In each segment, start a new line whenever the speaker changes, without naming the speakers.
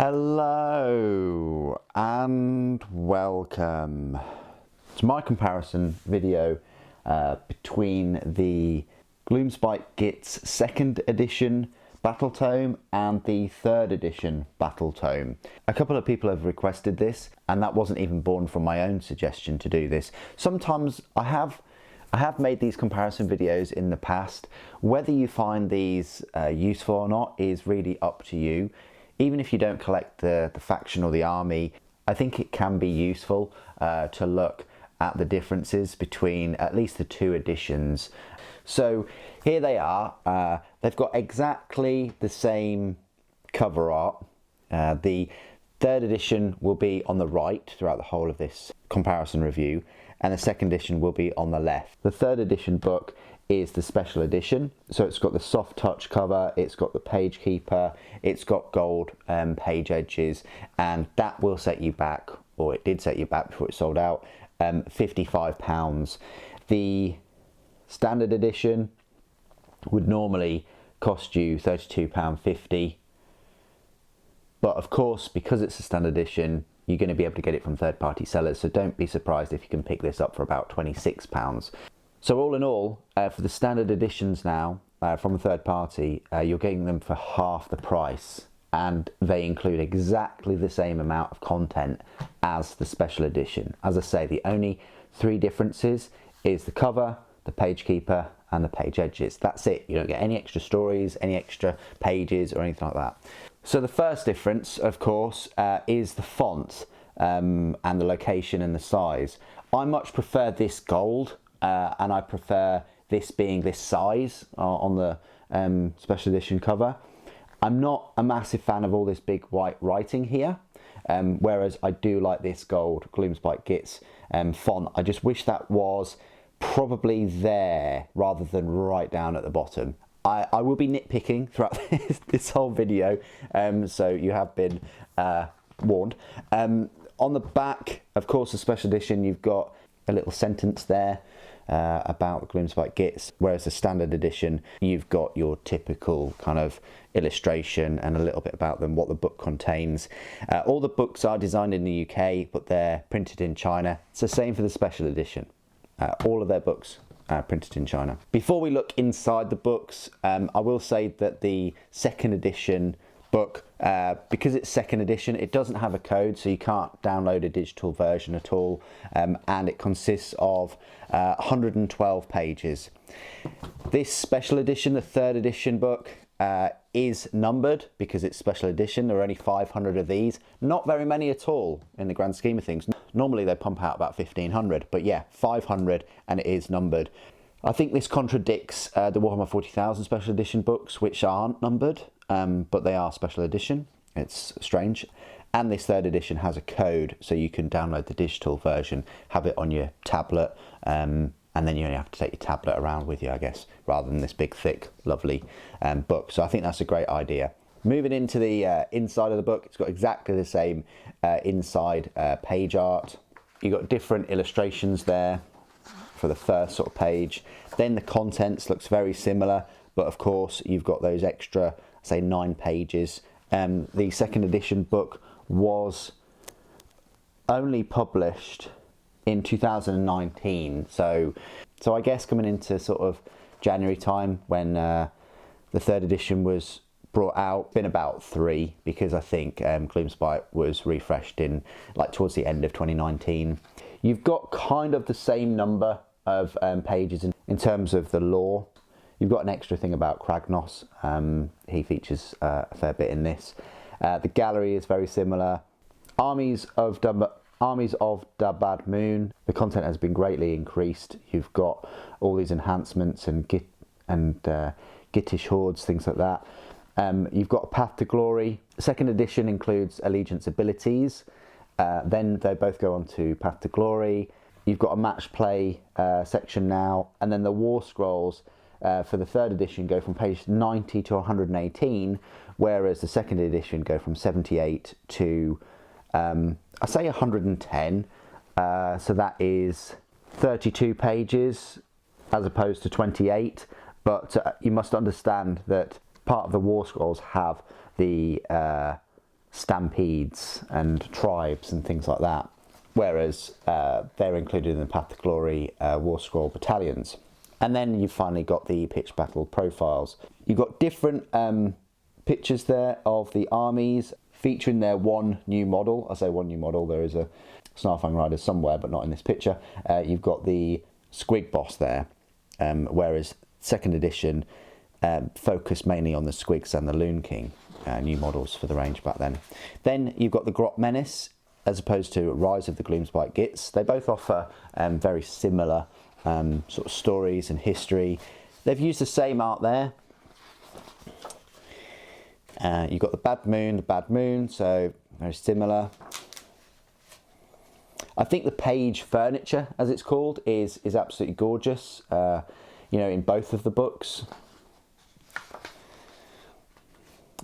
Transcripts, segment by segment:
Hello and welcome to my comparison video between the Gloomspite Gitz 2nd edition Battletome and the 3rd edition Battletome. A couple of people have requested this, and that wasn't even born from my own suggestion to do this. Sometimes I have made these comparison videos in the past. Whether you find these useful or not is really up to you. Even if you don't collect the faction or the army, I think it can be useful to look at the differences between at least the two editions. So here they are. They've got exactly the same cover art. The 3rd edition will be on the right throughout the whole of this comparison review, and the 2nd edition will be on the left. The 3rd edition book is the special edition, so it's got the soft touch cover, it's got the page keeper, it's got gold page edges, and that will set you back, or it did set you back before it sold out, £55. The standard edition would normally cost you £32.50, but of course, because it's a standard edition, you're going to be able to get it from third-party sellers, so don't be surprised if you can pick this up for about £26. So all in all, for the standard editions now, from a third party, you're getting them for half the price, and they include exactly the same amount of content as the special edition. As I say, the only three differences is the cover, the page keeper, and the page edges. That's it. You don't get any extra stories, any extra pages, or anything like that. So the first difference, of course, is the font and the location and the size. I much prefer this gold. And I prefer this being this size on the special edition cover. I'm not a massive fan of all this big white writing here, whereas I do like this gold Gloomspite Gitz font. I just wish that was probably there rather than right down at the bottom. I will be nitpicking throughout this whole video, so you have been warned. On the back, of course, the special edition, you've got a little sentence there about the Gloomspite Gitz, whereas the standard edition, you've got your typical kind of illustration and a little bit about them, what the book contains. All the books are designed in the UK, but they're printed in China. It's the same for the special edition. All of their books are printed in China. Before we look inside the books, I will say that the 2nd edition book, because it's 2nd edition, it doesn't have a code, so you can't download a digital version at all, and it consists of 112 pages. This special edition, the 3rd edition book, is numbered because it's special edition. There are only 500 of these, not very many at all in the grand scheme of things. Normally they pump out about 1500, but yeah, 500, and it is numbered. I think this contradicts the Warhammer 40,000 special edition books, which aren't numbered, but they are special edition. It's strange. And this 3rd edition has a code, so you can download the digital version, have it on your tablet, and then you only have to take your tablet around with you, I guess, rather than this big, thick, lovely book. So I think that's a great idea. Moving into the inside of the book, it's got exactly the same inside page art. You've got different illustrations there for the first sort of page. Then the contents looks very similar, but of course you've got those extra, say, 9 pages. The 2nd edition book was only published in 2019, so I guess coming into sort of January time when the 3rd edition was brought out, been about 3, because I think Gloomspite was refreshed in like towards the end of 2019. You've got kind of the same number of pages in terms of the lore. You've got an extra thing about Kragnos. He features a fair bit in this. The gallery is very similar. Armies of Dabad Moon. The content has been greatly increased. You've got all these enhancements and Gittish hordes, things like that. You've got a Path to Glory. 2nd edition includes allegiance abilities. Then they both go on to Path to Glory. You've got a match play section now, and then the War Scrolls for the 3rd edition go from page 90 to 118, whereas the 2nd edition go from 78 to I say 110. So that is 32 pages as opposed to 28. But you must understand that part of the War Scrolls have the stampedes and tribes and things like that, whereas they're included in the Path to Glory War Scroll battalions. And then you've finally got the pitch battle profiles. You've got different pictures there of the armies featuring their one new model. I say one new model, there is a Snarfang Rider somewhere, but not in this picture. You've got the Squig boss there, whereas second edition focused mainly on the Squigs and the Loon King, new models for the range back then. Then you've got the Grot Menace, as opposed to Rise of the Gloomspite Gitz. They both offer very similar sort of stories and history. They've used the same art there. You've got the Bad Moon, so very similar. I think the page furniture, as it's called, is absolutely gorgeous, you know, in both of the books.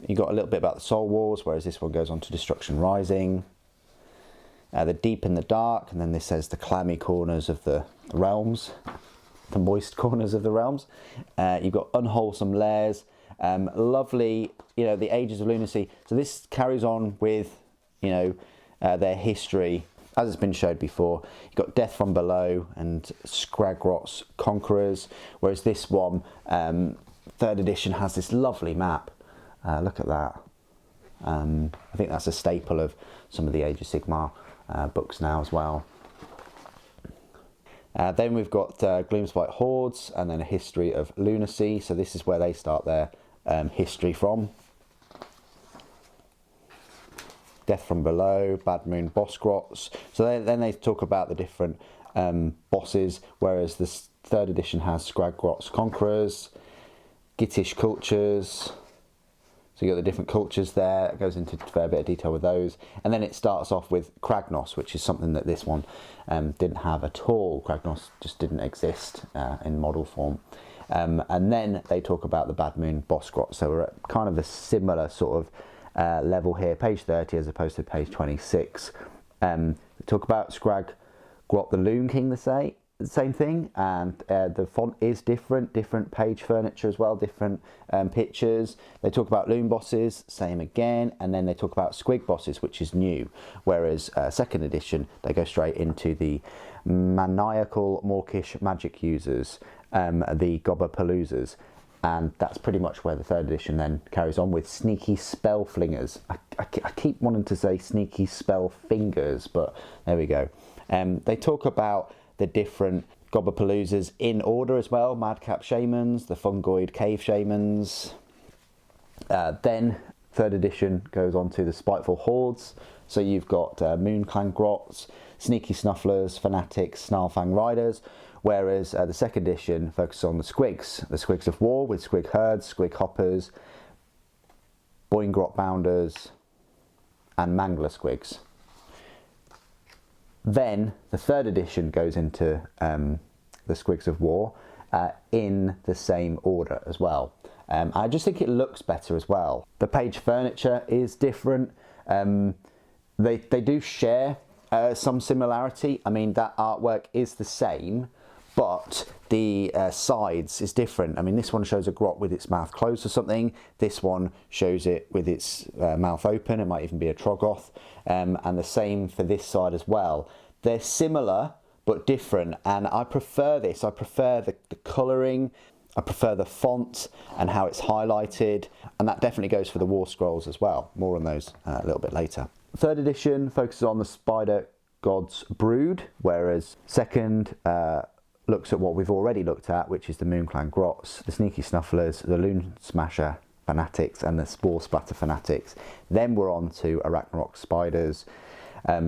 You've got a little bit about the Soul Wars, whereas this one goes on to Destruction Rising. The Deep and the Dark, and then this says the clammy corners of the realms, the moist corners of the realms. You've got Unwholesome Lairs, lovely, you know, the Ages of Lunacy. So this carries on with, you know, their history, as it's been showed before. You've got Death from Below and Skragrot's Conquerors, whereas this one, third edition, has this lovely map. Look at that. I think that's a staple of some of the Age of Sigmar books now as well. Then we've got Gloomspite Hordes, and then a history of Lunacy. So this is where they start their history from. Death from Below, Bad Moon Boss Grots. So then they talk about the different bosses, whereas this third edition has Skragrot's Conquerors, Gittish Cultures. So you've got the different cultures there. It goes into a fair bit of detail with those. And then it starts off with Kragnos, which is something that this one didn't have at all. Kragnos just didn't exist in model form. And then they talk about the Bad Moon Boss Grot. So we're at kind of a similar sort of level here, page 30 as opposed to page 26. They talk about Skragrot the Loon King, the same thing, and the font is different page furniture as well, different pictures. They talk about loon bosses, same again, and then they talk about squig bosses, which is new, whereas second edition they go straight into the maniacal mawkish magic users, the Gobberpaloozas, and that's pretty much where the third edition then carries on with sneaky spell flingers. I keep wanting to say sneaky spell fingers, but there we go. They talk about the different Gobberpaloozas in order as well. Madcap Shamans, the Fungoid Cave Shamans. Then third edition goes on to the Spiteful Hordes. So you've got Moonclan Grots, Sneaky Snufflers, Fanatics, Snarlfang Riders. Whereas the second edition focuses on the Squigs of War with Squig Herds, Squig Hoppers, Boingrot Bounders, and Mangler Squigs. Then the third edition goes into the Squigs of War in the same order as well. I just think it looks better as well. The page furniture is different. They do share some similarity. I mean, that artwork is the same, but the sides is different. I mean, this one shows a grot with its mouth closed or something. This one shows it with its mouth open. It might even be a Troggoth. And the same for this side as well. They're similar but different, and I prefer this. I prefer the colouring, I prefer the font and how it's highlighted, and that definitely goes for the War Scrolls as well. More on those a little bit later. Third edition focuses on the Spider God's Brood, whereas second looks at what we've already looked at, which is the Moonclan Grots, the Sneaky Snufflers, the Loon Smasher Fanatics, and the Spore Splatter Fanatics. Then we're on to Arachnarok Spiders.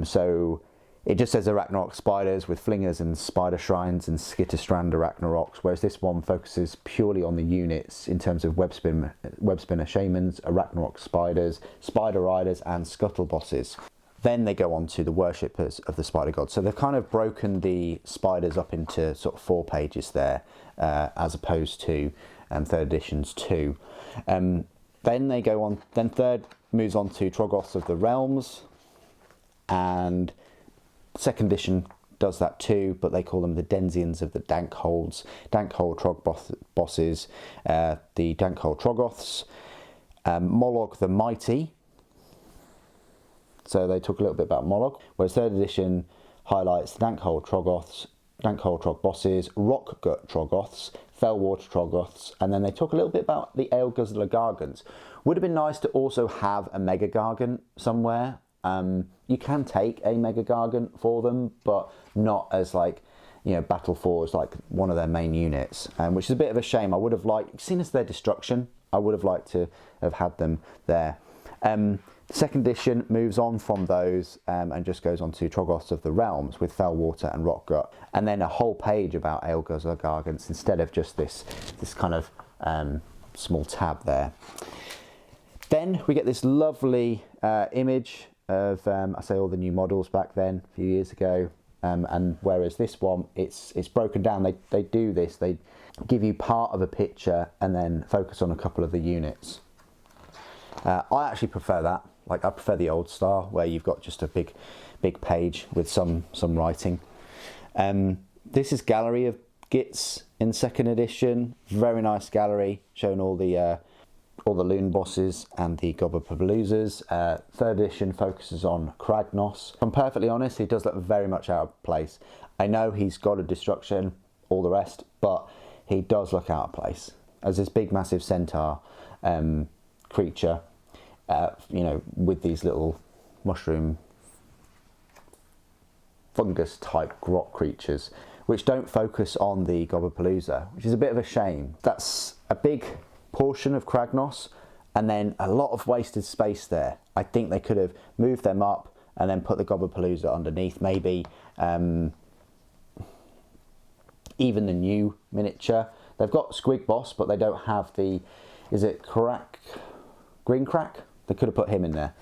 So it just says Arachnarok Spiders with Flingers and Spider Shrines and Skitterstrand Arachnaroks, whereas this one focuses purely on the units in terms of Webspinner Shamans, Arachnarok Spiders, Spider Riders, and Scuttle Bosses. Then they go on to the worshippers of the Spider God. So they've kind of broken the spiders up into sort of 4 pages there, as opposed to third edition's 2. Then they go on. Then third moves on to Troggoths of the Realms, and second edition does that too, but they call them the Denzians of the Dankholds, Dankhold Trog bosses, the Dankhold Troggoths, Mollog the Mighty, so they talk a little bit about Moloch, whereas third edition highlights the Dankhold Troggoths, Dankhold Trog bosses, Rockgut Troggoths, Fellwater Troggoths, and then they talk a little bit about the Ale Guzzler Gargants. Would have been nice to also have a Mega Gargant somewhere. You can take a Mega Gargant for them, but not as like, you know, Battle 4 is like one of their main units, which is a bit of a shame. I would have liked, seen as their destruction, I would have liked to have had them there. Second edition moves on from those and just goes on to Troggoths of the Realms with Fellwater and Rockgut, and then a whole page about Ale Guzzler Gargants instead of just this kind of small tab there. Then we get this lovely image of, I say, all the new models back then, a few years ago, and whereas this one, it's broken down. They do this, they give you part of a picture and then focus on a couple of the units. I actually prefer that. Like, I prefer the old style where you've got just a big page with some writing. This is Gallery of Gitz in second edition. Very nice gallery showing all the Loon bosses and the Gobberpaloozas. Third edition focuses on Kragnos. If I'm perfectly honest, he does look very much out of place. I know he's got a destruction, all the rest, but he does look out of place as this big massive centaur creature, you know, with these little mushroom fungus type grot creatures, which don't focus on the Gobberpalooza, which is a bit of a shame. That's a big portion of Kragnos and then a lot of wasted space there. I think they could have moved them up and then put the Gobberpalooza underneath, maybe even the new miniature. They've got Squig Boss, but they don't have the, is it Green Crack? They could have put him in there.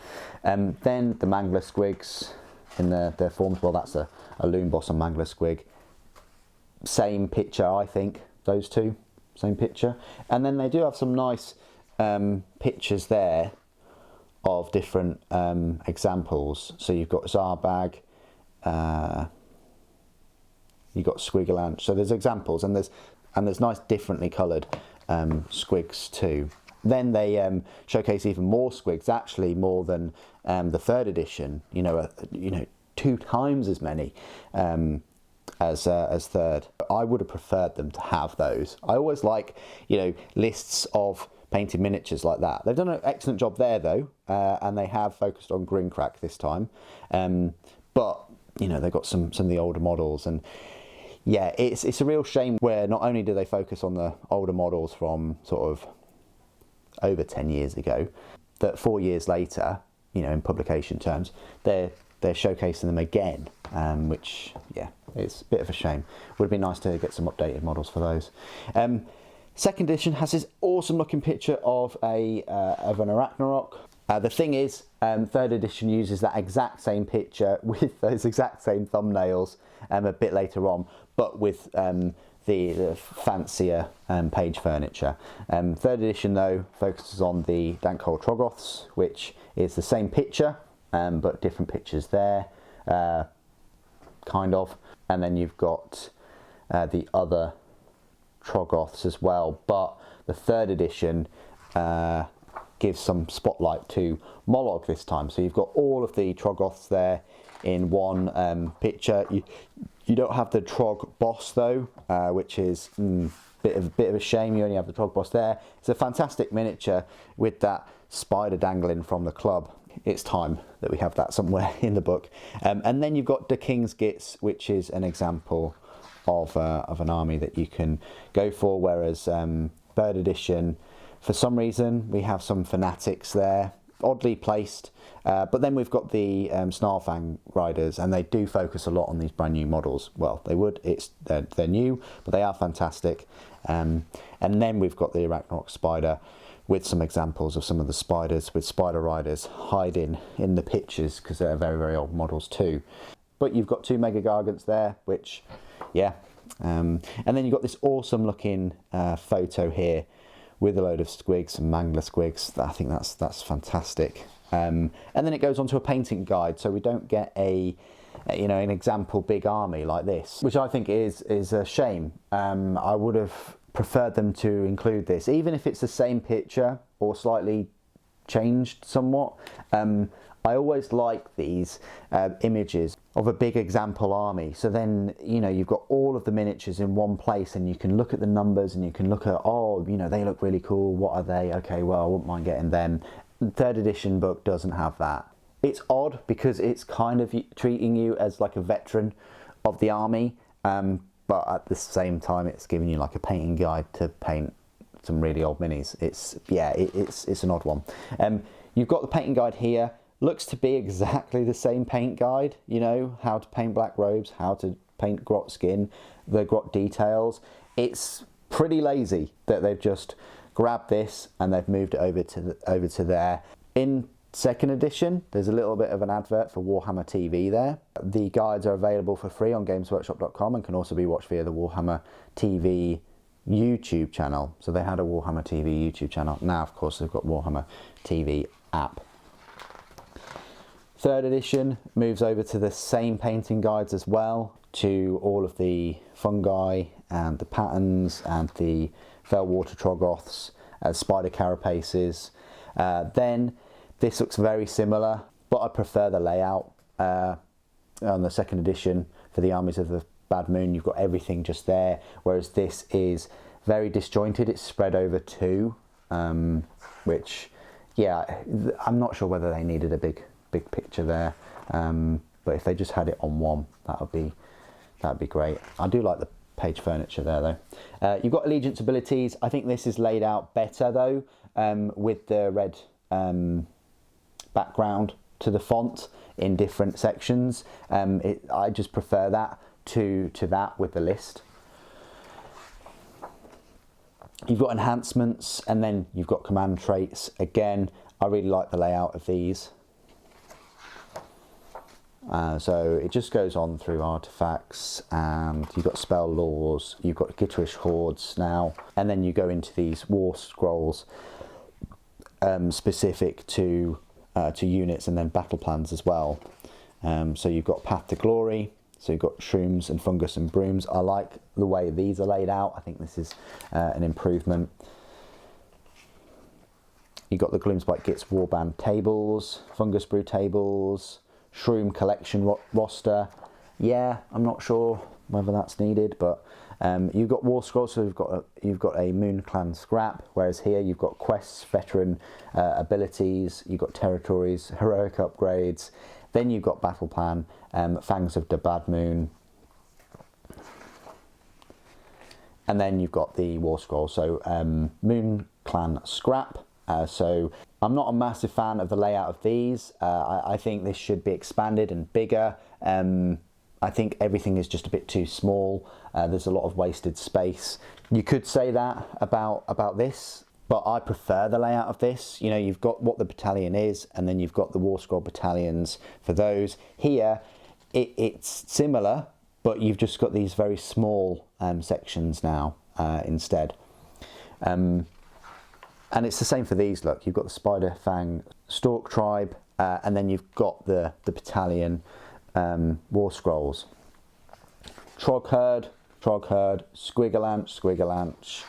Then the Mangler Squigs in their forms. Well, that's a Loon Boss and Mangler Squig. Same picture, I think, those two. Same picture. And then they do have some nice pictures there of different examples. So you've got Zarbag, you've got Squigalanch. So there's examples, and there's nice differently coloured squigs too. Then they showcase even more squigs, actually more than the third edition. You know, 2 times as many as third. I would have preferred them to have those. I always like, you know, lists of painted miniatures like that. They've done an excellent job there though, and they have focused on Grimcrack this time. But you know, they've got some of the older models, and yeah, it's a real shame where not only do they focus on the older models from sort of over 10 years ago, that 4 years later, you know, in publication terms, they're showcasing them again, which, yeah, it's a bit of a shame. Would have been nice to get some updated models for those. Second edition has this awesome looking picture of an Arachnarok. The thing is, third edition uses that exact same picture with those exact same thumbnails a bit later on, but with the fancier page furniture. Third edition though focuses on the Dankhold Troggoths, which is the same picture but different pictures there, kind of. And then you've got the other Troggoths as well, but the third edition gives some spotlight to Moloch this time. So you've got all of the Troggoths there in one picture. You don't have the Trog Boss though, which is a bit of a shame. You only have the Trog Boss there. It's a fantastic miniature with that spider dangling from the club. It's time that we have that somewhere in the book. And then you've got the King's Gitz, which is an example of an army that you can go for, whereas third edition, for some reason, we have some fanatics there, oddly placed. But then we've got the Snarlfang Riders, and they do focus a lot on these brand new models. Well, they would. They're new, but they are fantastic. And then we've got the Arachnarok Spider, with some examples of some of the spiders with Spider Riders hiding in the pictures, because they're very, very old models too. But you've got 2 Mega Gargants there, which, yeah. And then you've got this awesome looking photo here with a load of squigs and Mangler Squigs. I think that's fantastic. And then it goes on to a painting guide, so we don't get an example big army like this, which I think is a shame. I would have preferred them to include this, even if it's the same picture or slightly changed somewhat. I always like these images of a big example army. So then, you know, you've got all of the miniatures in one place and you can look at the numbers and you can look at, oh, you know, they look really cool. What are they? Okay, well, I wouldn't mind getting them. Third edition book doesn't have that. It's odd because it's kind of treating you as like a veteran of the army, but at the same time, it's giving you like a painting guide to paint some really old minis. It's an odd one. You've got the painting guide here. Looks to be exactly the same paint guide, you know, how to paint black robes, how to paint grot skin, the grot details. It's pretty lazy that they've just grabbed this and they've moved it over to there. In second edition, there's a little bit of an advert for Warhammer TV there. The guides are available for free on gamesworkshop.com and can also be watched via the Warhammer TV YouTube channel. So they had a Warhammer TV YouTube channel. Now, of course, they've got Warhammer TV app. Third edition moves over to the same painting guides as well, to all of the fungi and the patterns and the fell water troggoths, spider carapaces. Then this looks very similar, but I prefer the layout on the second edition for the armies of the Bad Moon. You've got everything just there, whereas this is very disjointed. It's spread over two, which, yeah, I'm not sure whether they needed a big picture there, but if they just had it on one, that'd be great. I do like the page furniture there though. You've got allegiance abilities. I think this is laid out better though, with the red background to the font in different sections. I just prefer that to that with the list. You've got enhancements and then you've got command traits. Again, I really like the layout of these. So it just goes on through artifacts, and you've got spell laws, you've got Gitterish hordes now, and then you go into these war scrolls specific to units, and then battle plans as well. So you've got Path to Glory, so you've got shrooms and fungus and brooms. I like the way these are laid out. I think this is an improvement. You've got the Gloomspite Gitz warband tables, fungus brew tables, shroom collection roster. Yeah, I'm not sure whether that's needed, but you've got war scrolls, so you've got a Moon Clan scrap, whereas here you've got quests, veteran abilities, you've got territories, heroic upgrades, then you've got battle plan, Fangs of the Bad Moon, and then you've got the war scroll. So Moon Clan scrap. So I'm not a massive fan of the layout of these. I think this should be expanded and bigger. I think everything is just a bit too small. There's a lot of wasted space. You could say that about this, but I prefer the layout of this. You know, you've got what the battalion is, and then you've got the war scroll battalions for those. Here, it's similar, but you've just got these very small sections now instead. And it's the same for these. Look, you've got the Spider Fang Stork Tribe, and then you've got the battalion war scrolls. Trog Herd, Squigalanch,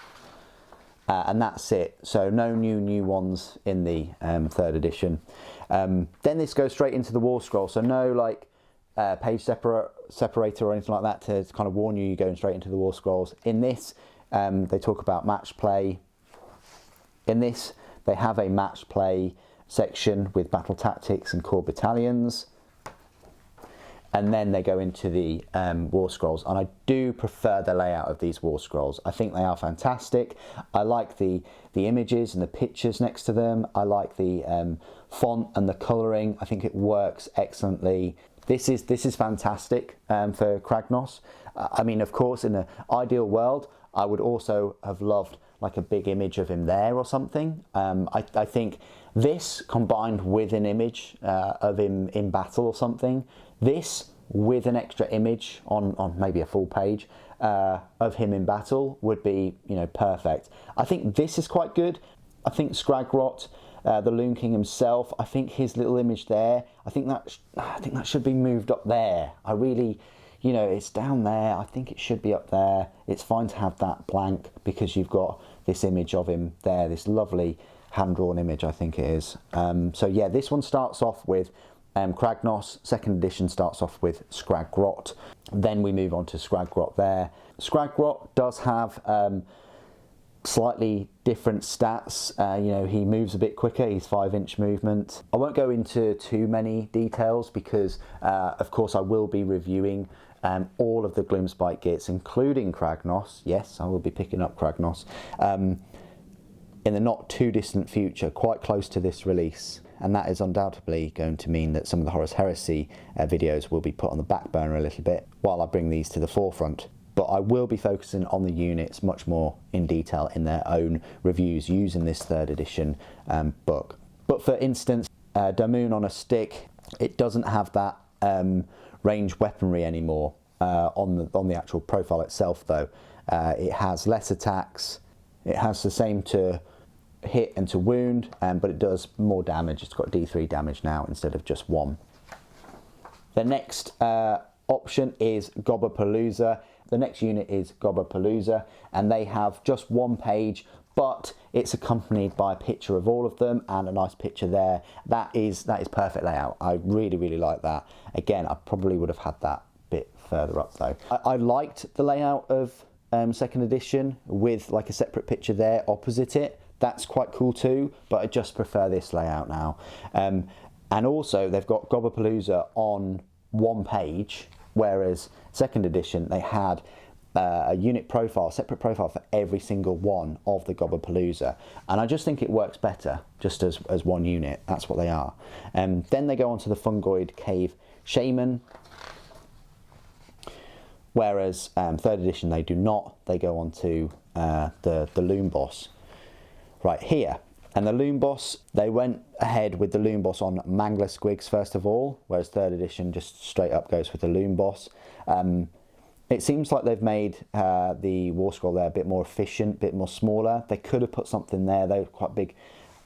and that's it. So no new ones in the third edition. Then this goes straight into the war scroll. So no like page separator or anything like that to kind of warn you you're going straight into the war scrolls. In this, they talk about match play. In this, they have a match play section with battle tactics and core battalions. And then they go into the war scrolls. And I do prefer the layout of these war scrolls. I think they are fantastic. I like the images and the pictures next to them. I like the font and the colouring. I think it works excellently. This is fantastic for Kragnos. I mean, of course, in an ideal world, I would also have loved like a big image of him there or something. I think this combined with an image of him in battle or something, this with an extra image on maybe a full page of him in battle would be, you know, perfect. I think this is quite good. I think Scragrot, the Loon King himself, I think his little image there, I think that should be moved up there. I really, you know, it's down there. I think it should be up there. It's fine to have that blank because you've got this image of him there, this lovely hand-drawn image, I think it is. So yeah, this one starts off with Kragnos. Second edition starts off with Skragrott. Then we move on to Skragrott there. Skragrott does have slightly different stats. You know, he moves a bit quicker, he's 5-inch movement. I won't go into too many details because of course I will be reviewing all of the Gloomspite Gitz, including Kragnos. Yes, I will be picking up Kragnos in the not too distant future, quite close to this release. And that is undoubtedly going to mean that some of the Horus Heresy videos will be put on the back burner a little bit while I bring these to the forefront. But I will be focusing on the units much more in detail in their own reviews using this 3rd edition book. But for instance, Damoon on a stick, it doesn't have that ranged weaponry anymore on the actual profile itself though. It has less attacks, it has the same to hit and to wound, but it does more damage. It's got D3 damage now instead of just 1. The next option is Gobberpalooza. The next unit is Gobberpalooza, and they have just 1 page, but it's accompanied by a picture of all of them and a nice picture there. That is perfect layout. I really like that. Again, I probably would have had that bit further up though. I liked the layout of 2nd edition with like a separate picture there opposite it. That's quite cool too, but I just prefer this layout now. And also they've got Gobberpalooza on 1 page, whereas 2nd edition they had a unit profile, separate profile for every single one of the Gobberpalooza, and I just think it works better just as 1 unit. That's what they are. Then they go on to the Fungoid Cave Shaman, whereas 3rd edition they do not. They go on to the Loom Boss right here. And the Loom Boss, they went ahead with the Loom Boss on Mangler Squigs first of all, whereas 3rd edition just straight up goes with the Loom Boss. It seems like they've made the War Scroll there a bit more efficient, a bit more smaller. They could have put something there though, quite big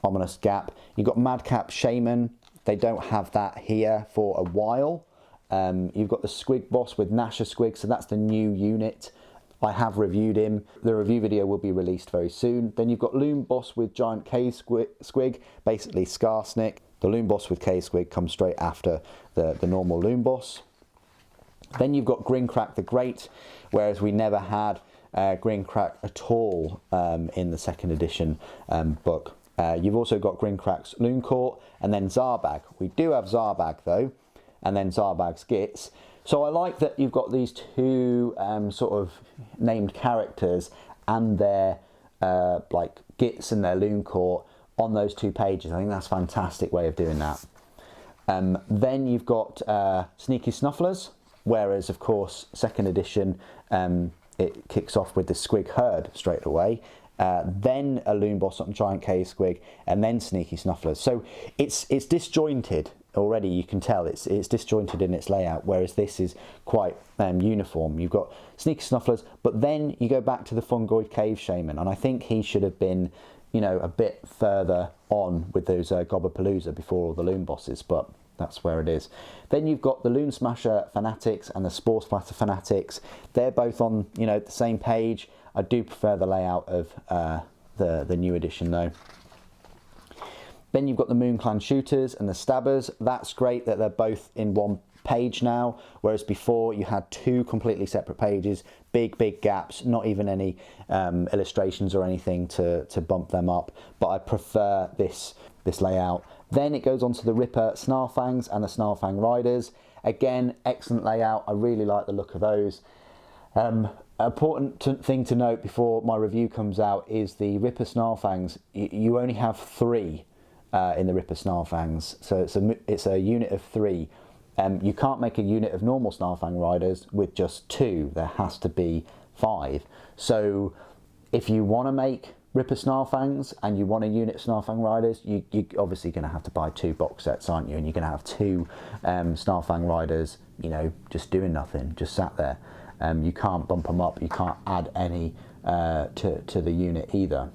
ominous gap. You've got Madcap Shaman. They don't have that here for a while. You've got the Squig Boss with Nasher Squig, so that's the new unit. I have reviewed him. The review video will be released very soon. Then you've got Loom Boss with Giant Cave Squig, basically Skarsnik. The Loom Boss with Cave Squig comes straight after the normal Loom Boss. Then you've got Grincrack the Great, whereas we never had Grincrack at all in the 2nd edition book. You've also got Grincrack's Loon Court, and then Zarbag. We do have Zarbag though, and then Zarbag's Gitz. So I like that you've got these 2 sort of named characters and their like Gitz and their Loon Court on those 2 pages. I think that's a fantastic way of doing that. Then you've got Sneaky Snufflers, whereas of course 2nd edition it kicks off with the Squig Herd straight away. Then a Loon Boss on Giant Cave Squig, and then Sneaky Snufflers. So it's disjointed already. You can tell it's disjointed in its layout, whereas this is quite uniform. You've got Sneaky Snufflers, but then you go back to the Fungoid Cave Shaman, and I think he should have been, you know, a bit further on with those Gobberpalooza before all the Loon Bosses, but that's where it is. Then you've got the Loon Smasher Fanatics and the Spore Splatter Fanatics. They're both on, you know, the same page. I do prefer the layout of the new edition though. Then you've got the Moon Clan Shooters and the Stabbers. That's great that they're both in 1 page now, whereas before you had 2 completely separate pages, big gaps, not even any illustrations or anything to bump them up. But I prefer this layout. Then it goes on to the Ripper Snarlfangs and the Snarlfang Riders. Again, excellent layout. I really like the look of those. Important thing to note before my review comes out is the Ripper Snarlfangs. You only have 3 in the Ripper Snarlfangs, so it's a unit of 3. You can't make a unit of normal Snarlfang Riders with just 2. There has to be 5. So if you want to make Ripper Snarlfangs and you want a unit of Snarlfang Riders, you're obviously going to have to buy 2 box sets, aren't you? And you're going to have 2 Snarlfang Riders, you know, just doing nothing, just sat there. You can't bump them up, you can't add any to the unit either.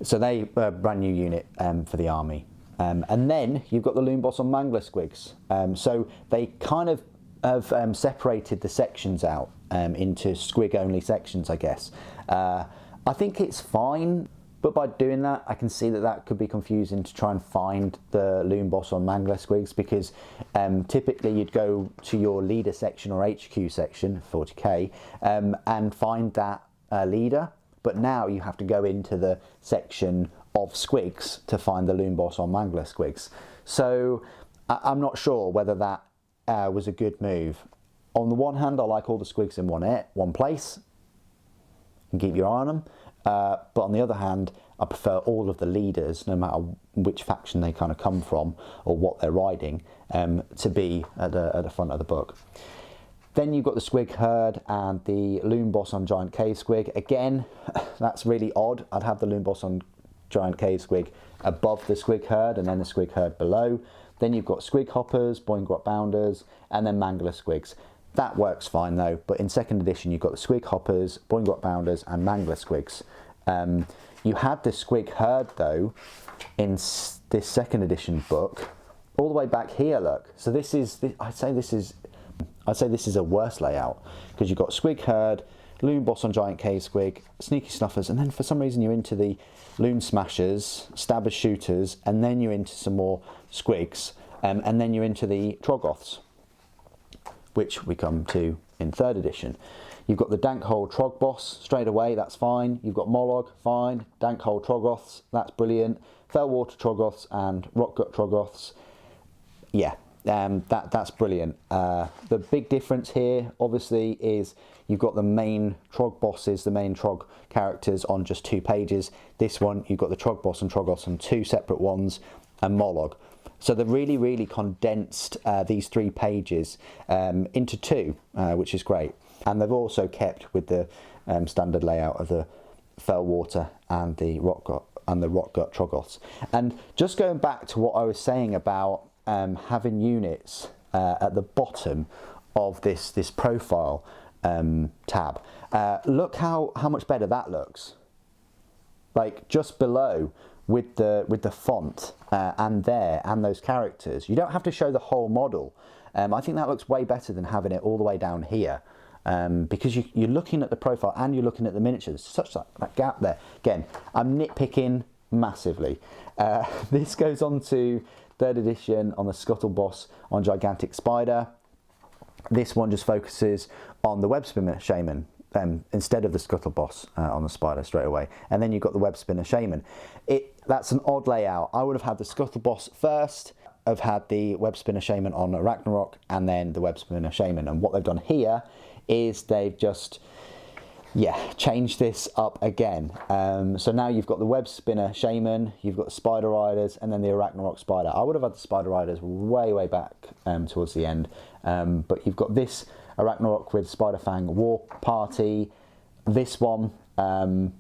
So they a brand new unit for the army. And then you've got the Loon Boss on Mangler Squigs. So they kind of have separated the sections out into squig only sections, I guess. I think it's fine. But by doing that, I can see that that could be confusing to try and find the loom boss on Mangler Squigs, because typically you'd go to your leader section or HQ section, 40k, and find that leader. But now you have to go into the section of Squigs to find the loom boss on Mangler Squigs. So I'm not sure whether that was a good move. On the one hand, I like all the Squigs in one place. You can keep your eye on them. But on the other hand, I prefer all of the leaders, no matter which faction they kind of come from or what they're riding, to be at the front of the book. Then you've got the Squig Herd and the Loom Boss on Giant Cave Squig. Again, that's really odd. I'd have the Loom Boss on Giant Cave Squig above the Squig Herd and then the Squig Herd below. Then you've got Squig Hoppers, Boingrot Bounders, and then Mangler Squigs. That works fine though, but in second edition you've got the Squig Hoppers, Boingrot Bounders and Mangler Squigs. You had the Squig Herd though in this second edition book all the way back here, look. So this is, I'd say this is a worse layout, because you've got Squig Herd, Loom Boss on Giant Cave Squig, Sneaky Snuffers, and then for some reason you're into the Loom Smashers, Stabbers Shooters, and then you're into some more Squigs, and then you're into the Troggoths, which we come to in third edition. You've got the Dankhole Trog Boss straight away, that's fine. You've got Mollog, fine. Dankhole Troggoths, that's brilliant. Fellwater Troggoths and Rockgut Troggoths, yeah, that's brilliant. The big difference here, obviously, is you've got the main Trog bosses, the main Trog characters on just 2 pages. This one, you've got the Trog Boss and Troggoths on 2 separate ones, and Mollog. So they've really condensed these 3 pages into 2, which is great. And they've also kept with the standard layout of the Fellwater and the Rockgut Troggoths. And just going back to what I was saying about having units at the bottom of this profile tab, look how much better that looks. Like just below with the font and those characters. You don't have to show the whole model. I think that looks way better than having it all the way down here, because you're looking at the profile and you're looking at the miniatures. Such that gap there. Again, I'm nitpicking massively. This goes on to third edition on the Scuttle Boss on Gigantic Spider. This one just focuses on the Web Spinner Shaman instead of the Scuttle Boss on the Spider straight away. And then you've got the Web Spinner Shaman. That's an odd layout. I would have had the Scuttle Boss first, have had the Web Spinner Shaman on Ragnarok, and then the Web Spinner Shaman. And what they've done here is they've just changed this up again. So now you've got the Web Spinner Shaman, you've got the Spider Riders, and then the Ragnarok Spider. I would have had the Spider Riders way back towards the end, but you've got this Ragnarok with Spider Fang War Party, this one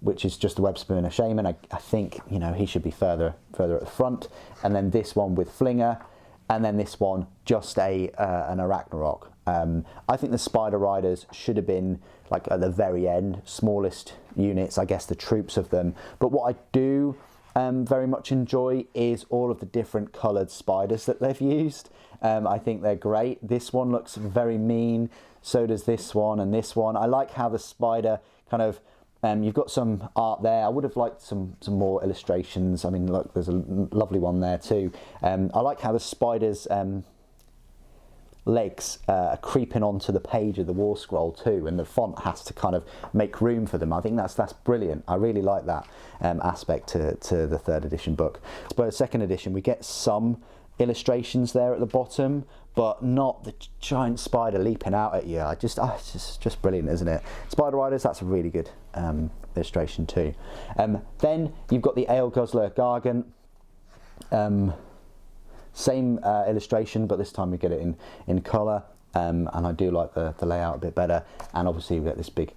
which is just the Web Spinner Shaman. I think, you know, he should be further at the front, and then this one with Flinger, and then this one just an Ragnarok. I think the Spider Riders should have been like at the very end, smallest units, I guess the troops of them. But what I do very much enjoy is all of the different coloured spiders that they've used. I think they're great. This one looks very mean, so does this one and this one. I like how the spider kind of, you've got some art there. I would have liked some more illustrations. I mean, look, there's a lovely one there too. I like how the spider's legs are creeping onto the page of the War Scroll too, and the font has to kind of make room for them. I think that's brilliant. I really like that aspect to the third edition book. But second edition, we get some illustrations there at the bottom, but not the giant spider leaping out at you. It's just brilliant, isn't it? Spider Riders, that's a really good illustration too. Then you've got the Ale Guzzler Gargant. Same illustration, but this time we get it in colour, and I do like the layout a bit better. And obviously we get this big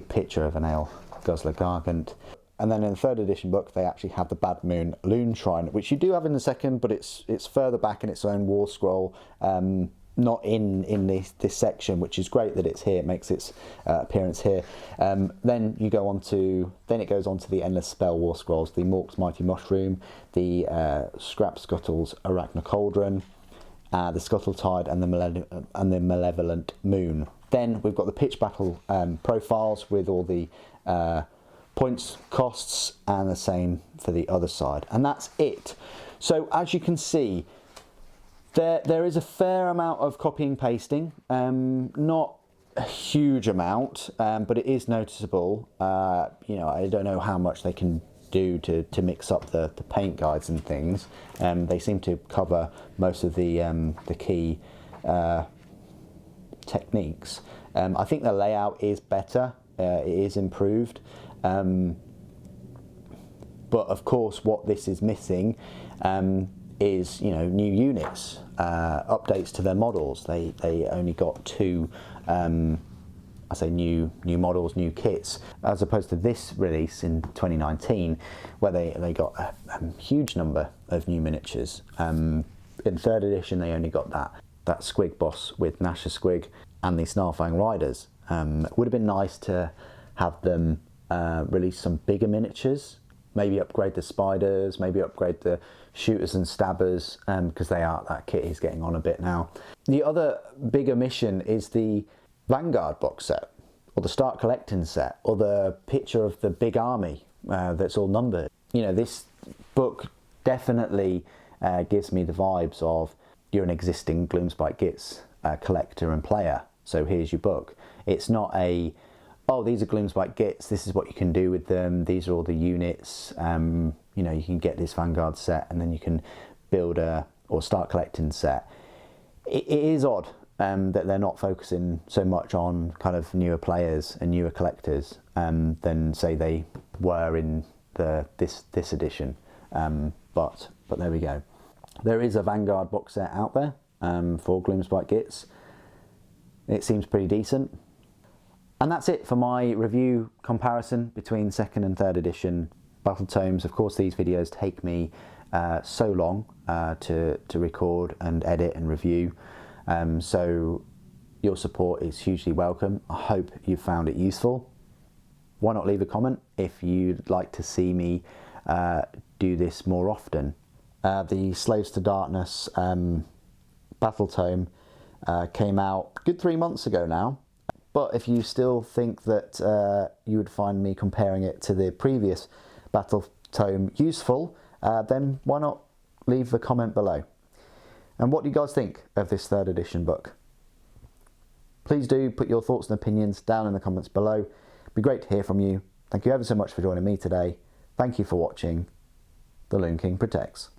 picture of an Ale Guzzler Gargant. And then in the third edition book, they actually have the Bad Moon Loon Shrine, which you do have in the second, but it's further back in its own War Scroll, not in this section, which is great that it's here. It makes its appearance here. Then it goes on to the Endless Spell War Scrolls, the Mork's Mighty Mushroom, the Scrap Scuttle's Arachna Cauldron, the Scuttle Tide, and the Malevolent Moon. Then we've got the Pitch Battle profiles with all the points costs, and the same for the other side, and that's it. So as you can see, there is a fair amount of copying pasting, not a huge amount, but it is noticeable. You know, I don't know how much they can do to mix up the paint guides and things. They seem to cover most of the key techniques. I think the layout is better, it is improved, but of course what this is missing is, you know, new units, updates to their models. They only got 2 I say new models, new kits, as opposed to this release in 2019 where they got a huge number of new miniatures. In 3rd edition they only got that Squig boss with Nasher Squig and the Snarlfang Riders. It would have been nice to have them release some bigger miniatures, maybe upgrade the spiders, maybe upgrade the shooters and stabbers, because that kit is getting on a bit now. The other big omission is the Vanguard box set, or the Start Collecting set, or the picture of the big army that's all numbered. You know, this book definitely gives me the vibes of, you're an existing Gloomspite Gitz collector and player, so here's your book. It's not a, oh, these are Gloomspite Gitz, this is what you can do with them, these are all the units, you know, you can get this Vanguard set and then you can build or Start Collecting set. It is odd that they're not focusing so much on kind of newer players and newer collectors than say they were in this edition. But there we go. There is a Vanguard box set out there for Gloomspite Gitz. It seems pretty decent. And that's it for my review comparison between 2nd and 3rd edition Battletomes. Of course, these videos take me so long to record and edit and review. So your support is hugely welcome. I hope you found it useful. Why not leave a comment if you'd like to see me do this more often. The Slaves to Darkness Battletome came out a good 3 months ago now, but if you still think that you would find me comparing it to the previous Battletome useful, then why not leave a comment below. And what do you guys think of this 3rd edition book? Please do put your thoughts and opinions down in the comments below. It'd be great to hear from you. Thank you ever so much for joining me today. Thank you for watching. The Loon King protects.